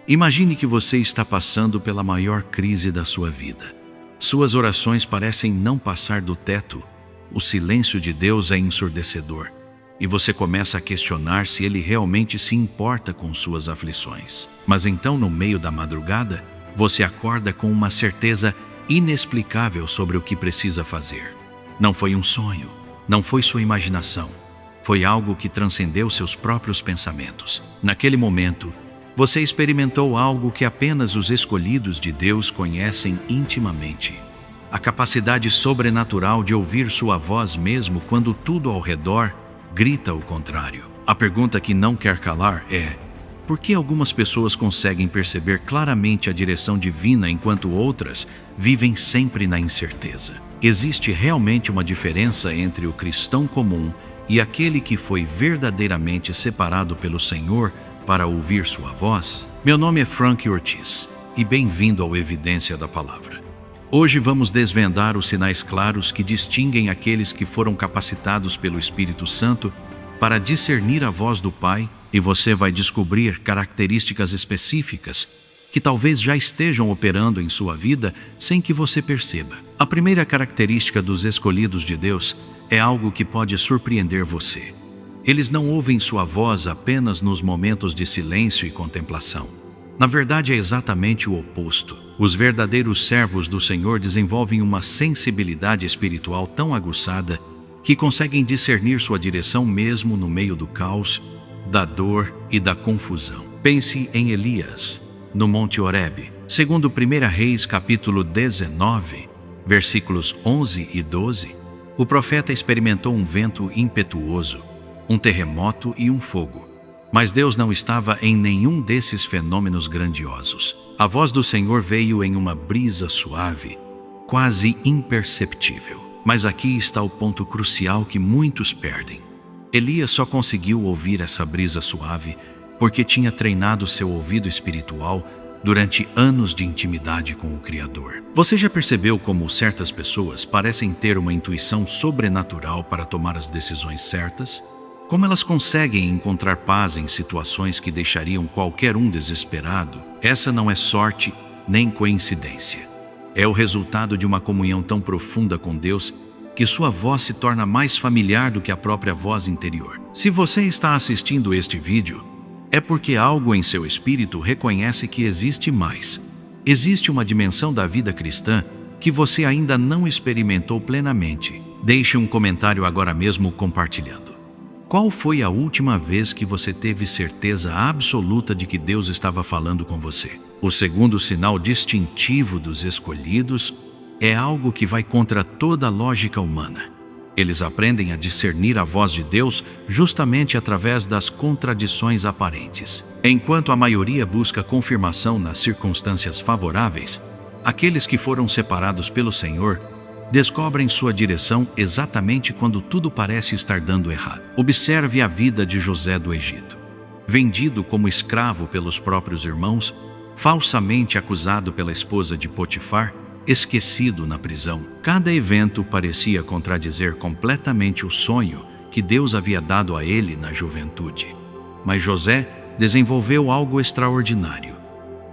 Imagine que você está passando pela maior crise da sua vida. Suas orações parecem não passar do teto. O silêncio de Deus é ensurdecedor. E você começa a questionar se Ele realmente se importa com suas aflições. Mas então, no meio da madrugada, você acorda com uma certeza inexplicável sobre o que precisa fazer. Não foi um sonho, não foi sua imaginação. Foi algo que transcendeu seus próprios pensamentos. Naquele momento, você experimentou algo que apenas os escolhidos de Deus conhecem intimamente. A capacidade sobrenatural de ouvir sua voz mesmo quando tudo ao redor grita o contrário. A pergunta que não quer calar é: por que algumas pessoas conseguem perceber claramente a direção divina enquanto outras vivem sempre na incerteza? Existe realmente uma diferença entre o cristão comum e aquele que foi verdadeiramente separado pelo Senhor para ouvir sua voz? Meu nome é Frank Ortiz e bem-vindo ao Evidência da Palavra. Hoje vamos desvendar os sinais claros que distinguem aqueles que foram capacitados pelo Espírito Santo para discernir a voz do Pai, e você vai descobrir características específicas que talvez já estejam operando em sua vida sem que você perceba. A primeira característica dos escolhidos de Deus é algo que pode surpreender você. Eles não ouvem sua voz apenas nos momentos de silêncio e contemplação. Na verdade, é exatamente o oposto. Os verdadeiros servos do Senhor desenvolvem uma sensibilidade espiritual tão aguçada que conseguem discernir sua direção mesmo no meio do caos, da dor e da confusão. Pense em Elias, no Monte Horebe. Segundo 1 Reis, capítulo 19, versículos 11 e 12, o profeta experimentou um vento impetuoso, um terremoto e um fogo. Mas Deus não estava em nenhum desses fenômenos grandiosos. A voz do Senhor veio em uma brisa suave, quase imperceptível. Mas aqui está o ponto crucial que muitos perdem. Elias só conseguiu ouvir essa brisa suave porque tinha treinado seu ouvido espiritual durante anos de intimidade com o Criador. Você já percebeu como certas pessoas parecem ter uma intuição sobrenatural para tomar as decisões certas? Como elas conseguem encontrar paz em situações que deixariam qualquer um desesperado? Essa não é sorte nem coincidência. É o resultado de uma comunhão tão profunda com Deus que sua voz se torna mais familiar do que a própria voz interior. Se você está assistindo este vídeo, é porque algo em seu espírito reconhece que existe mais. Existe uma dimensão da vida cristã que você ainda não experimentou plenamente. Deixe um comentário agora mesmo compartilhando. Qual foi a última vez que você teve certeza absoluta de que Deus estava falando com você? O segundo sinal distintivo dos escolhidos é algo que vai contra toda a lógica humana. Eles aprendem a discernir a voz de Deus justamente através das contradições aparentes. Enquanto a maioria busca confirmação nas circunstâncias favoráveis, aqueles que foram separados pelo Senhor descobrem sua direção exatamente quando tudo parece estar dando errado. Observe a vida de José do Egito. Vendido como escravo pelos próprios irmãos, falsamente acusado pela esposa de Potifar, esquecido na prisão. Cada evento parecia contradizer completamente o sonho que Deus havia dado a ele na juventude. Mas José desenvolveu algo extraordinário.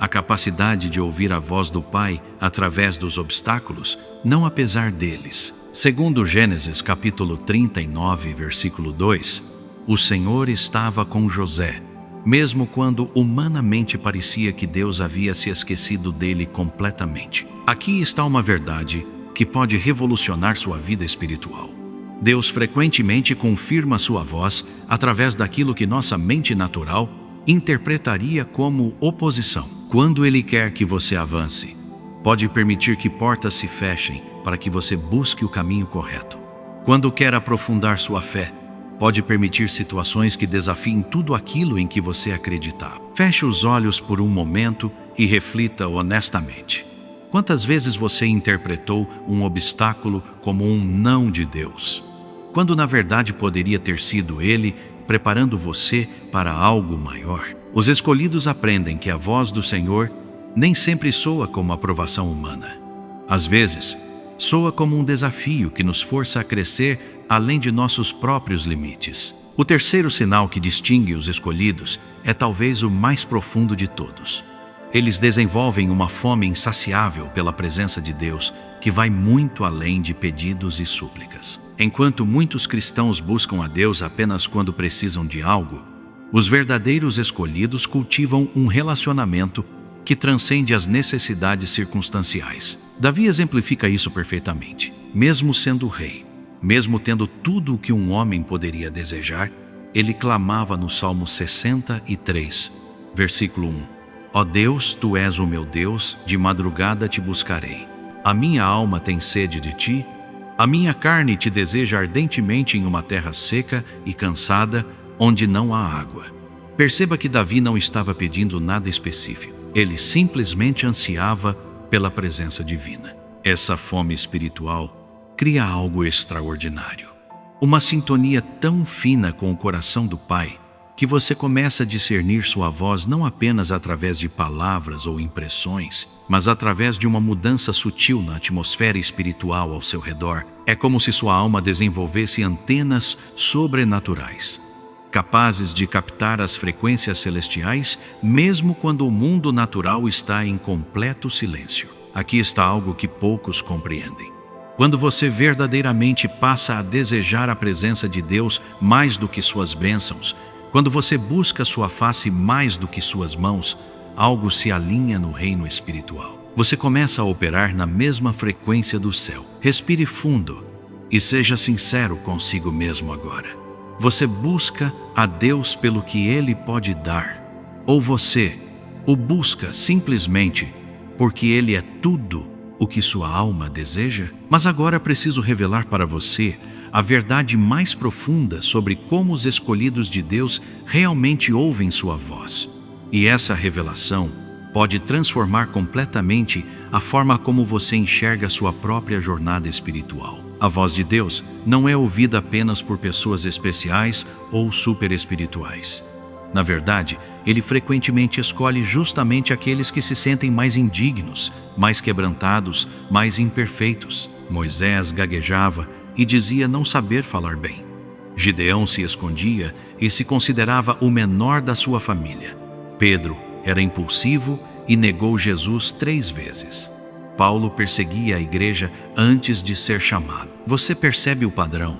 A capacidade de ouvir a voz do Pai através dos obstáculos, não apesar deles. Segundo Gênesis capítulo 39, versículo 2, o Senhor estava com José, mesmo quando humanamente parecia que Deus havia se esquecido dele completamente. Aqui está uma verdade que pode revolucionar sua vida espiritual. Deus frequentemente confirma sua voz através daquilo que nossa mente natural interpretaria como oposição. Quando Ele quer que você avance, pode permitir que portas se fechem para que você busque o caminho correto. Quando quer aprofundar sua fé, pode permitir situações que desafiem tudo aquilo em que você acreditava. Feche os olhos por um momento e reflita honestamente. Quantas vezes você interpretou um obstáculo como um não de Deus, quando na verdade poderia ter sido Ele preparando você para algo maior? Os escolhidos aprendem que a voz do Senhor nem sempre soa como aprovação humana. Às vezes, soa como um desafio que nos força a crescer além de nossos próprios limites. O terceiro sinal que distingue os escolhidos é talvez o mais profundo de todos. Eles desenvolvem uma fome insaciável pela presença de Deus, que vai muito além de pedidos e súplicas. Enquanto muitos cristãos buscam a Deus apenas quando precisam de algo, os verdadeiros escolhidos cultivam um relacionamento que transcende as necessidades circunstanciais. Davi exemplifica isso perfeitamente. Mesmo sendo rei, mesmo tendo tudo o que um homem poderia desejar, ele clamava no Salmo 63, versículo 1: Ó Deus, Tu és o meu Deus, de madrugada te buscarei. A minha alma tem sede de Ti, a minha carne te deseja ardentemente em uma terra seca e cansada, onde não há água. Perceba que Davi não estava pedindo nada específico. Ele simplesmente ansiava pela presença divina. Essa fome espiritual cria algo extraordinário. Uma sintonia tão fina com o coração do Pai, que você começa a discernir sua voz não apenas através de palavras ou impressões, mas através de uma mudança sutil na atmosfera espiritual ao seu redor. É como se sua alma desenvolvesse antenas sobrenaturais, capazes de captar as frequências celestiais, mesmo quando o mundo natural está em completo silêncio. Aqui está algo que poucos compreendem. Quando você verdadeiramente passa a desejar a presença de Deus mais do que suas bênçãos, quando você busca sua face mais do que suas mãos, algo se alinha no reino espiritual. Você começa a operar na mesma frequência do céu. Respire fundo e seja sincero consigo mesmo agora. Você busca a Deus pelo que Ele pode dar, ou você o busca simplesmente porque Ele é tudo o que sua alma deseja? Mas agora preciso revelar para você a verdade mais profunda sobre como os escolhidos de Deus realmente ouvem sua voz. E essa revelação pode transformar completamente a forma como você enxerga sua própria jornada espiritual. A voz de Deus não é ouvida apenas por pessoas especiais ou super espirituais. Na verdade, Ele frequentemente escolhe justamente aqueles que se sentem mais indignos, mais quebrantados, mais imperfeitos. Moisés gaguejava e dizia não saber falar bem. Gideão se escondia e se considerava o menor da sua família. Pedro era impulsivo e negou Jesus 3 vezes. Paulo perseguia a igreja antes de ser chamado. Você percebe o padrão?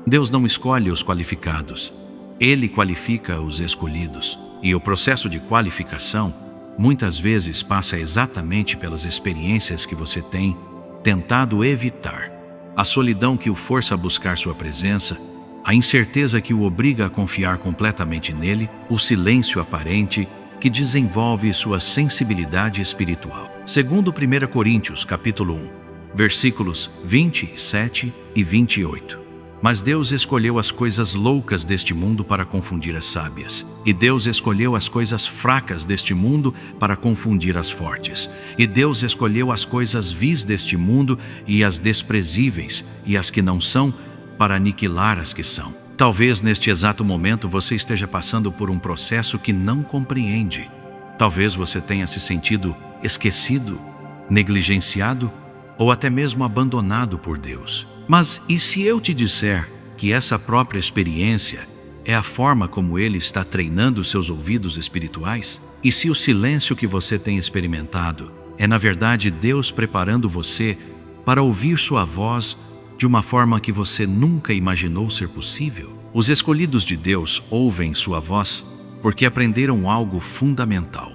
Deus não escolhe os qualificados. Ele qualifica os escolhidos. E o processo de qualificação muitas vezes passa exatamente pelas experiências que você tem tentado evitar. A solidão que o força a buscar sua presença, a incerteza que o obriga a confiar completamente nele, o silêncio aparente que desenvolve sua sensibilidade espiritual. Segundo 1 Coríntios, capítulo 1, versículos 27 e 28. Mas Deus escolheu as coisas loucas deste mundo para confundir as sábias. E Deus escolheu as coisas fracas deste mundo para confundir as fortes. E Deus escolheu as coisas vis deste mundo e as desprezíveis e as que não são, para aniquilar as que são. Talvez neste exato momento você esteja passando por um processo que não compreende. Talvez você tenha se sentido esquecido, negligenciado ou até mesmo abandonado por Deus. Mas e se eu te disser que essa própria experiência é a forma como Ele está treinando seus ouvidos espirituais? E se o silêncio que você tem experimentado é na verdade Deus preparando você para ouvir sua voz de uma forma que você nunca imaginou ser possível? Os escolhidos de Deus ouvem sua voz porque aprenderam algo fundamental.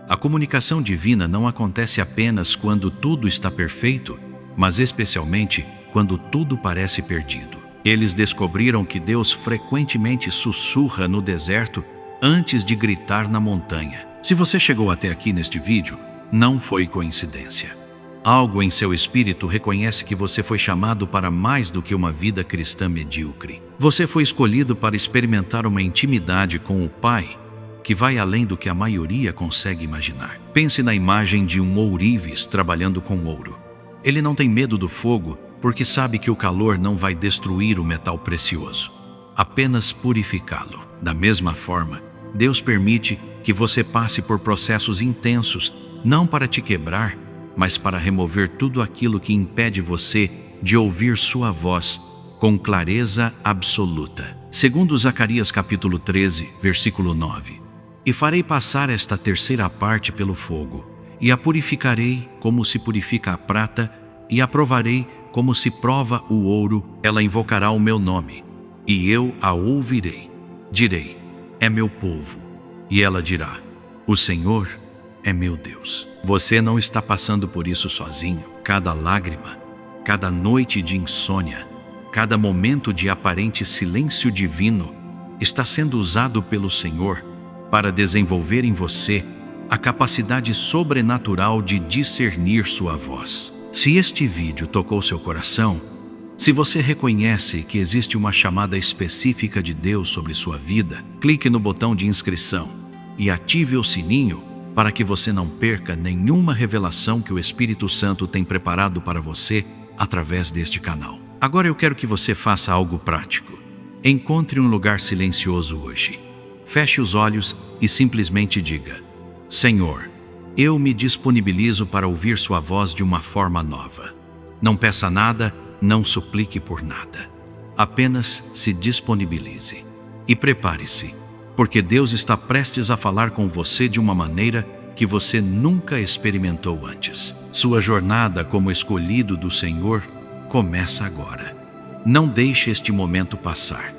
A comunicação divina não acontece apenas quando tudo está perfeito, mas especialmente quando tudo parece perdido. Eles descobriram que Deus frequentemente sussurra no deserto antes de gritar na montanha. Se você chegou até aqui neste vídeo, não foi coincidência. Algo em seu espírito reconhece que você foi chamado para mais do que uma vida cristã medíocre. Você foi escolhido para experimentar uma intimidade com o Pai que vai além do que a maioria consegue imaginar. Pense na imagem de um ourives trabalhando com ouro. Ele não tem medo do fogo porque sabe que o calor não vai destruir o metal precioso, apenas purificá-lo. Da mesma forma, Deus permite que você passe por processos intensos, não para te quebrar, mas para remover tudo aquilo que impede você de ouvir sua voz com clareza absoluta. Segundo Zacarias capítulo 13, versículo 9. E farei passar esta terceira parte pelo fogo, e a purificarei como se purifica a prata, e a provarei como se prova o ouro. Ela invocará o meu nome, e eu a ouvirei. Direi: é meu povo. E ela dirá: o Senhor é meu Deus. Você não está passando por isso sozinho. Cada lágrima, cada noite de insônia, cada momento de aparente silêncio divino está sendo usado pelo Senhor para desenvolver em você a capacidade sobrenatural de discernir sua voz. Se este vídeo tocou seu coração, se você reconhece que existe uma chamada específica de Deus sobre sua vida, clique no botão de inscrição e ative o sininho para que você não perca nenhuma revelação que o Espírito Santo tem preparado para você através deste canal. Agora eu quero que você faça algo prático. Encontre um lugar silencioso hoje. Feche os olhos e simplesmente diga: Senhor, eu me disponibilizo para ouvir sua voz de uma forma nova. Não peça nada, não suplique por nada. Apenas se disponibilize. E prepare-se, porque Deus está prestes a falar com você de uma maneira que você nunca experimentou antes. Sua jornada como escolhido do Senhor começa agora. Não deixe este momento passar.